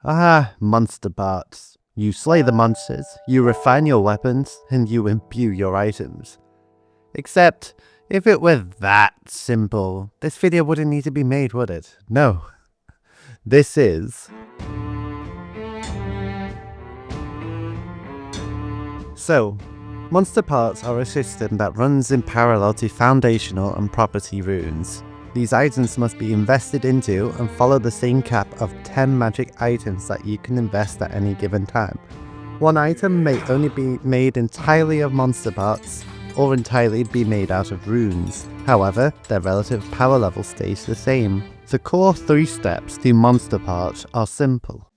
Ah, monster parts. You slay the monsters, you refine your weapons, and you imbue your items. Except, if it were that simple, this video wouldn't need to be made, would it? No. This is... So, monster parts are a system that runs in parallel to foundational and property runes. These items must be invested into and follow the same cap of 10 magic items that you can invest at any given time. One item may only be made entirely of monster parts, or entirely be made out of runes. However, their relative power level stays the same. The core 3 steps to monster parts are simple.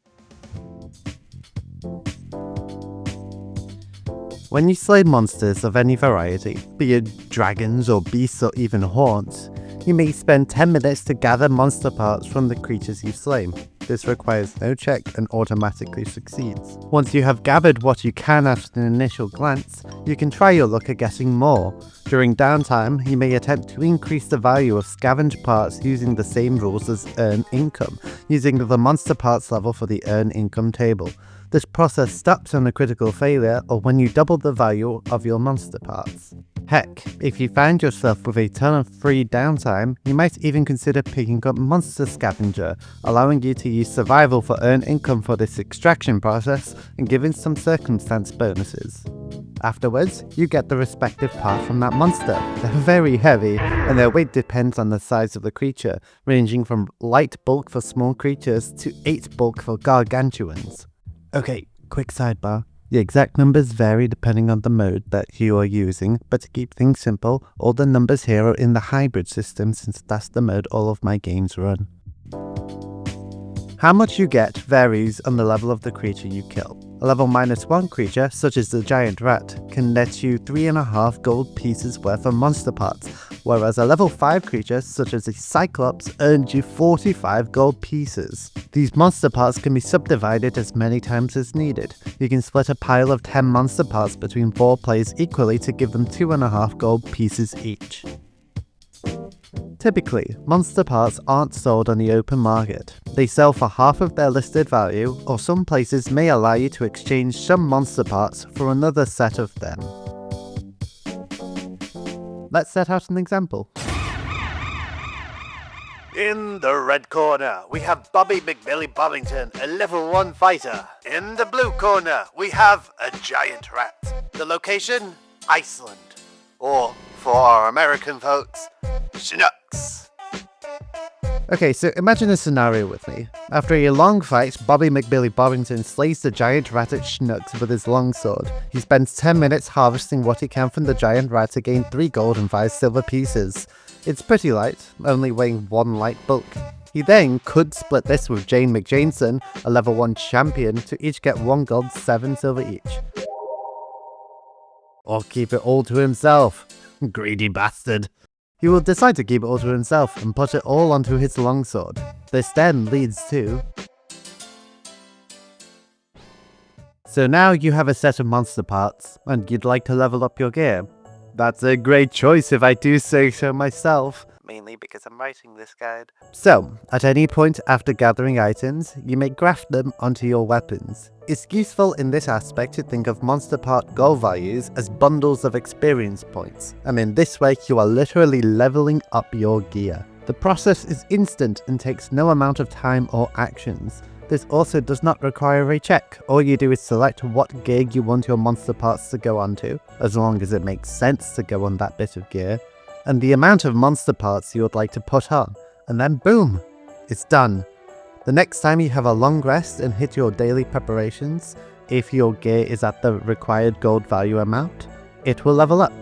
When you slay monsters of any variety, be it dragons or beasts or even haunts, you may spend 10 minutes to gather monster parts from the creatures you slay. This requires no check and automatically succeeds. Once you have gathered what you can after an initial glance, you can try your luck at getting more. During downtime, you may attempt to increase the value of scavenged parts using the same rules as earn income, using the monster parts level for the earn income table. This process stops on a critical failure or when you double the value of your monster parts. Heck, if you find yourself with a ton of free downtime, you might even consider picking up Monster Scavenger, allowing you to use survival for earn income for this extraction process and giving some circumstance bonuses. Afterwards, you get the respective part from that monster. They're very heavy, and their weight depends on the size of the creature, ranging from light bulk for small creatures to 8 bulk for gargantuans. Okay, quick sidebar. The exact numbers vary depending on the mode that you are using, but to keep things simple, all the numbers here are in the hybrid system since that's the mode all of my games run. How much you get varies on the level of the creature you kill. A level -1 creature, such as the giant rat, can net you 3.5 gold pieces worth of monster parts, whereas a level 5 creature, such as a cyclops, earns you 45 gold pieces. These monster parts can be subdivided as many times as needed. You can split a pile of 10 monster parts between 4 players equally to give them 2.5 gold pieces each. Typically, monster parts aren't sold on the open market. They sell for half of their listed value, or some places may allow you to exchange some monster parts for another set of them. Let's set out an example. In the red corner, we have Bobby McBilly Bobbington, a level 1 fighter. In the blue corner, we have a giant rat. The location? Iceland. Or, for our American folks, Schnucks. Okay, so imagine a scenario with me. After a long fight, Bobby McBilly Bobbington slays the giant rat at Schnucks with his longsword. He spends 10 minutes harvesting what he can from the giant rat to gain 3 gold and 5 silver pieces. It's pretty light, only weighing 1 light bulk. He then could split this with Jane McJameson, a level 1 champion, to each get 1 gold, 7 silver each. Or keep it all to himself. Greedy bastard. He will decide to keep it all to himself and put it all onto his longsword. This then leads to... So now you have a set of monster parts, and you'd like to level up your gear. That's a great choice if I do say so myself. Mainly because I'm writing this guide. So, at any point after gathering items, you may graft them onto your weapons. It's useful in this aspect to think of monster part goal values as bundles of experience points, and in this way you are literally leveling up your gear. The process is instant and takes no amount of time or actions. This also does not require a check. All you do is select what gear you want your monster parts to go onto, as long as it makes sense to go on that bit of gear, and the amount of monster parts you would like to put on, and then boom, it's done. The next time you have a long rest and hit your daily preparations, if your gear is at the required gold value amount, it will level up.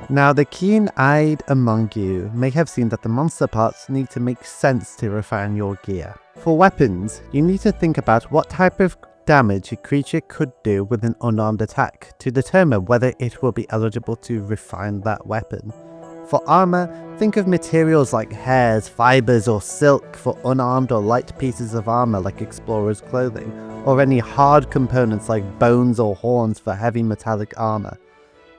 Now, the keen-eyed among you may have seen that the monster parts need to make sense to refine your gear. For weapons, you need to think about what type of damage a creature could do with an unarmed attack to determine whether it will be eligible to refine that weapon. For armor, think of materials like hairs, fibers, or silk for unarmed or light pieces of armor like explorer's clothing, or any hard components like bones or horns for heavy metallic armor.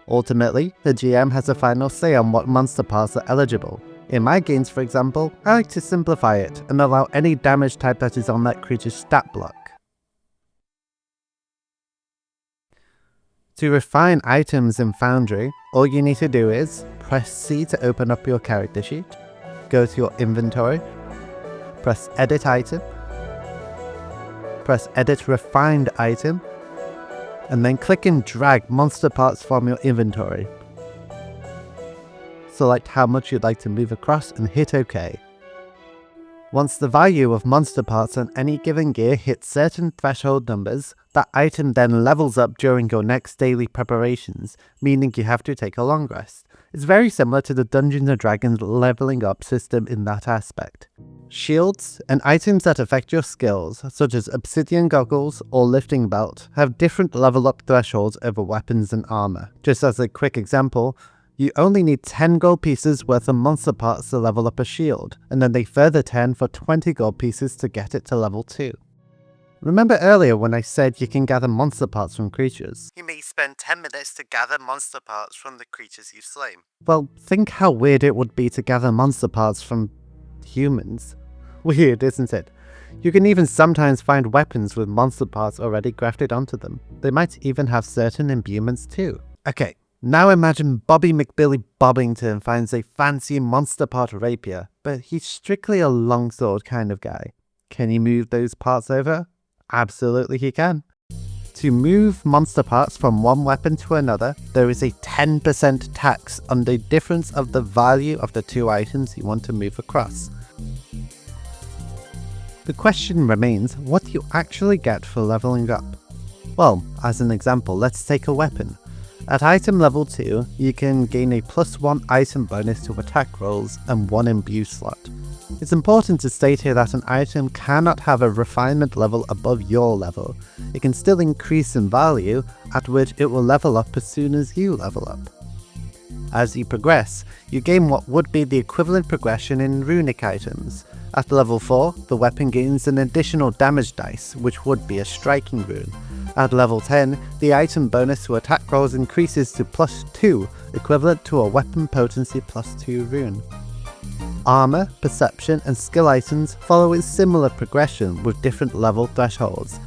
Ultimately, the GM has a final say on what monster parts are eligible. In my games, for example, I like to simplify it and allow any damage type that is on that creature's stat block. To refine items in Foundry, all you need to do is press C to open up your character sheet, go to your inventory, press Edit Item, press Edit Refined Item, and then click and drag monster parts from your inventory. Select how much you'd like to move across and hit OK. Once the value of monster parts on any given gear hits certain threshold numbers, that item then levels up during your next daily preparations, meaning you have to take a long rest. It's very similar to the Dungeons & Dragons leveling up system in that aspect. Shields and items that affect your skills, such as obsidian goggles or lifting belt, have different level up thresholds over weapons and armor. Just as a quick example, you only need 10 gold pieces worth of monster parts to level up a shield, and then a further 10 for 20 gold pieces to get it to level 2. Remember earlier when I said you can gather monster parts from creatures? You may spend 10 minutes to gather monster parts from the creatures you've slain. Well, think how weird it would be to gather monster parts from humans. Weird, isn't it? You can even sometimes find weapons with monster parts already grafted onto them. They might even have certain imbuements too. Okay. Now imagine Bobby McBilly Bobbington finds a fancy monster part rapier, but he's strictly a longsword kind of guy. Can he move those parts over? Absolutely he can. To move monster parts from one weapon to another, there is a 10% tax on the difference of the value of the two items you want to move across. The question remains, what do you actually get for leveling up? Well, as an example, let's take a weapon. At item level 2, you can gain a +1 item bonus to attack rolls and 1 imbue slot. It's important to state here that an item cannot have a refinement level above your level. It can still increase in value, at which it will level up as soon as you level up. As you progress, you gain what would be the equivalent progression in runic items. At level 4, the weapon gains an additional damage dice, which would be a striking rune. At level 10, the item bonus to attack rolls increases to +2, equivalent to a weapon potency +2 rune. Armor, perception, and skill items follow a similar progression with different level thresholds.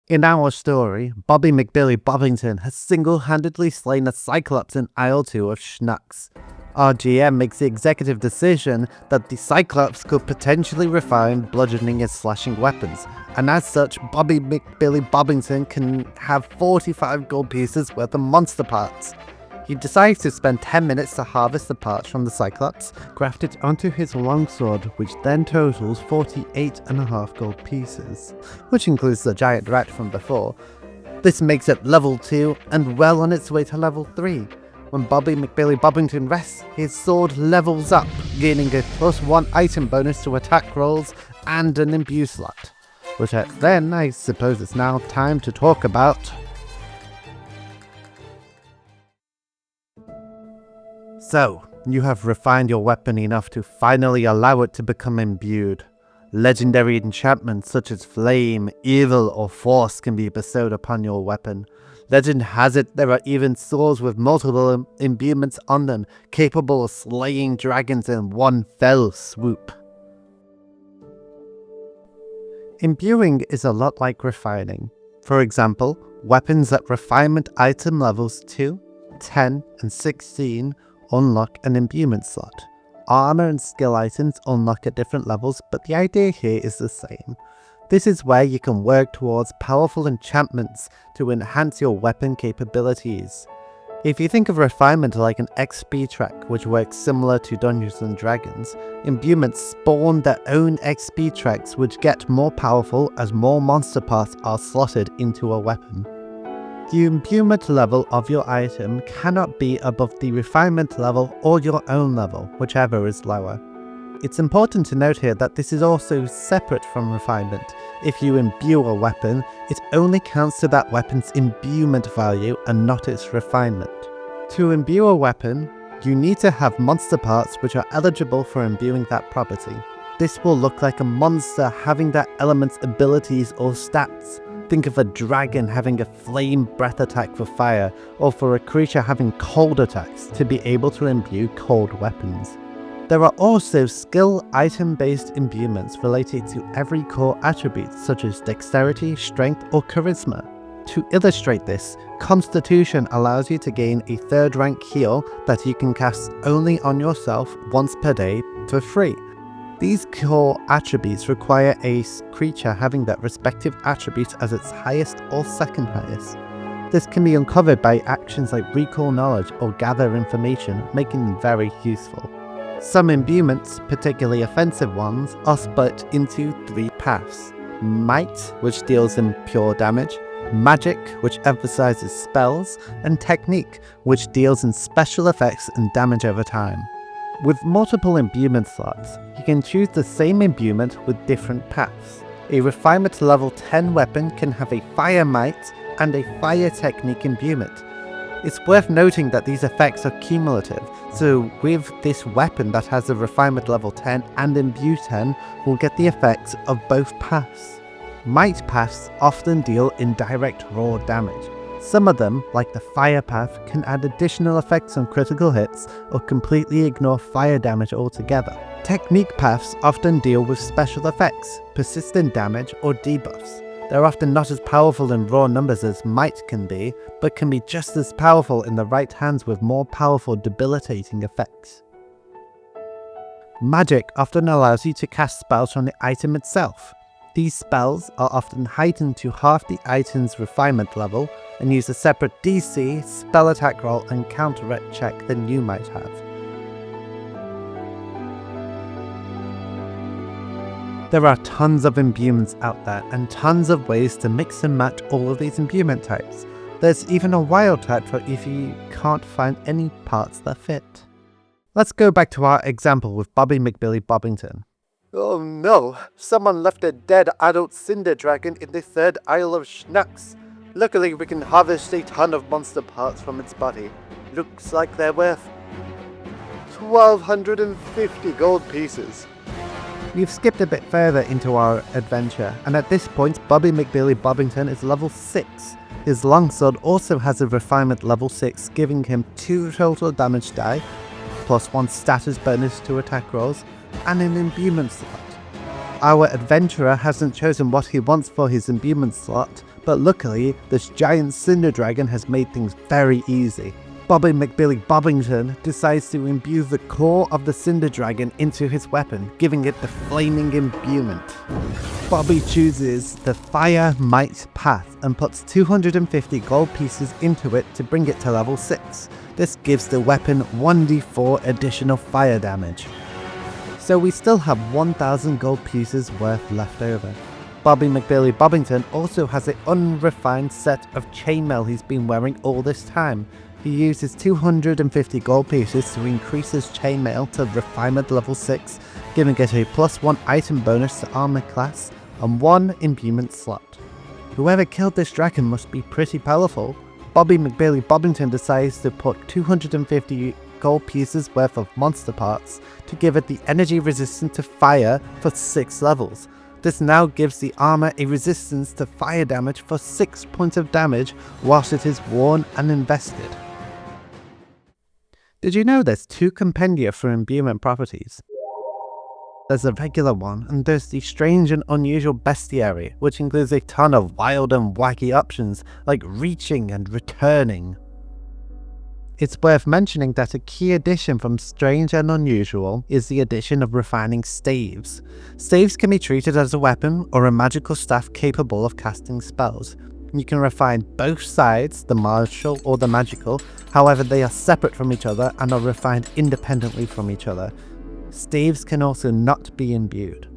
In our story, Bobby McBilly Bobbington has single-handedly slain a Cyclops in Isle 2 of Schnucks. Our GM makes the executive decision that the Cyclops could potentially refine bludgeoning and slashing weapons, and as such, Bobby McBilly Bobbington can have 45 gold pieces worth of monster parts. He decides to spend 10 minutes to harvest the parts from the Cyclops, graft it onto his longsword, which then totals 48.5 gold pieces, which includes the giant rat from before. This makes it level 2 and well on its way to level 3. When Bobby McBilly Bobbington rests, his sword levels up, gaining a +1 item bonus to attack rolls and an imbue slot. Then I suppose it's now time to talk about... So, you have refined your weapon enough to finally allow it to become imbued. Legendary enchantments such as Flame, Evil, or Force can be bestowed upon your weapon. Legend has it there are even swords with multiple imbuements on them, capable of slaying dragons in one fell swoop. Imbuing is a lot like refining. For example, weapons at refinement item levels 2, 10, and 16 unlock an imbuement slot. Armor and skill items unlock at different levels, but the idea here is the same. This is where you can work towards powerful enchantments to enhance your weapon capabilities. If you think of refinement like an XP track, which works similar to Dungeons & Dragons, imbuements spawn their own XP tracks which get more powerful as more monster parts are slotted into a weapon. The imbuement level of your item cannot be above the refinement level or your own level, whichever is lower. It's important to note here that this is also separate from refinement. If you imbue a weapon, it only counts to that weapon's imbuement value and not its refinement. To imbue a weapon, you need to have monster parts which are eligible for imbuing that property. This will look like a monster having that element's abilities or stats. Think of a dragon having a flame breath attack for fire, or for a creature having cold attacks to be able to imbue cold weapons. There are also skill item-based imbuements related to every core attribute such as dexterity, strength, or charisma. To illustrate this, Constitution allows you to gain a 3rd rank heal that you can cast only on yourself once per day for free. These core attributes require a creature having that respective attribute as its highest or 2nd highest. This can be uncovered by actions like recall knowledge or gather information, making them very useful. Some imbuements, particularly offensive ones, are split into 3 paths. Might, which deals in pure damage, Magic, which emphasizes spells, and Technique, which deals in special effects and damage over time. With multiple imbuement slots, you can choose the same imbuement with different paths. A Refinement level 10 weapon can have a Fire Might and a Fire Technique imbuement. It's worth noting that these effects are cumulative, so with this weapon that has a Refinement level 10 and Imbue 10, we'll get the effects of both paths. Might paths often deal in direct raw damage. Some of them, like the Fire path, can add additional effects on critical hits or completely ignore fire damage altogether. Technique paths often deal with special effects, persistent damage, or debuffs. They're often not as powerful in raw numbers as Might can be, but can be just as powerful in the right hands with more powerful debilitating effects. Magic often allows you to cast spells from the item itself. These spells are often heightened to half the item's refinement level and use a separate DC, spell attack roll, and counter check than you might have. There are tons of imbuements out there and tons of ways to mix and match all of these imbuement types. There's even a wild type for if you can't find any parts that fit. Let's go back to our example with Bobby McBilly Bobbington. Oh no, someone left a dead adult cinder dragon in the 3rd Isle of Schnacks. Luckily we can harvest a ton of monster parts from its body. Looks like they're worth 1,250 gold pieces. We've skipped a bit further into our adventure, and at this point Bobby McBilly Bobbington is level 6. His longsword also has a refinement level 6, giving him 2 total damage die, plus 1 status bonus to attack rolls, and an imbuement slot. Our adventurer hasn't chosen what he wants for his imbuement slot, but luckily this giant cinder dragon has made things very easy. Bobby McBilly Bobbington decides to imbue the core of the cinder dragon into his weapon, giving it the flaming imbuement. Bobby chooses the Fire Might path and puts 250 gold pieces into it to bring it to level 6. This gives the weapon 1d4 additional fire damage. So we still have 1,000 gold pieces worth left over. Bobby McBilly Bobbington also has an unrefined set of chainmail he's been wearing all this time. He uses 250 gold pieces to increase his chainmail to refinement level 6, giving it a +1 item bonus to armor class and 1 imbuement slot. Whoever killed this dragon must be pretty powerful. Bobby McBilly Bobbington decides to put 250 gold pieces worth of monster parts to give it the energy resistant to fire for 6 levels. This now gives the armor a resistance to fire damage for 6 points of damage whilst it is worn and invested. Did you know there's 2 compendia for imbuement properties? There's a regular one, and there's the strange and unusual bestiary, which includes a ton of wild and wacky options like reaching and returning. It's worth mentioning that a key addition from Strange and Unusual is the addition of refining Staves. Staves can be treated as a weapon or a magical staff capable of casting spells. You can refine both sides, the martial or the magical, however they are separate from each other and are refined independently from each other. Staves can also not be imbued.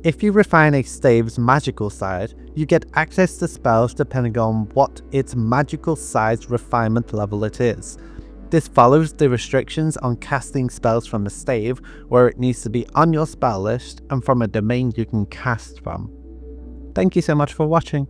If you refine a stave's magical side, you get access to spells depending on what its magical side's refinement level it is. This follows the restrictions on casting spells from a stave, where it needs to be on your spell list and from a domain you can cast from. Thank you so much for watching.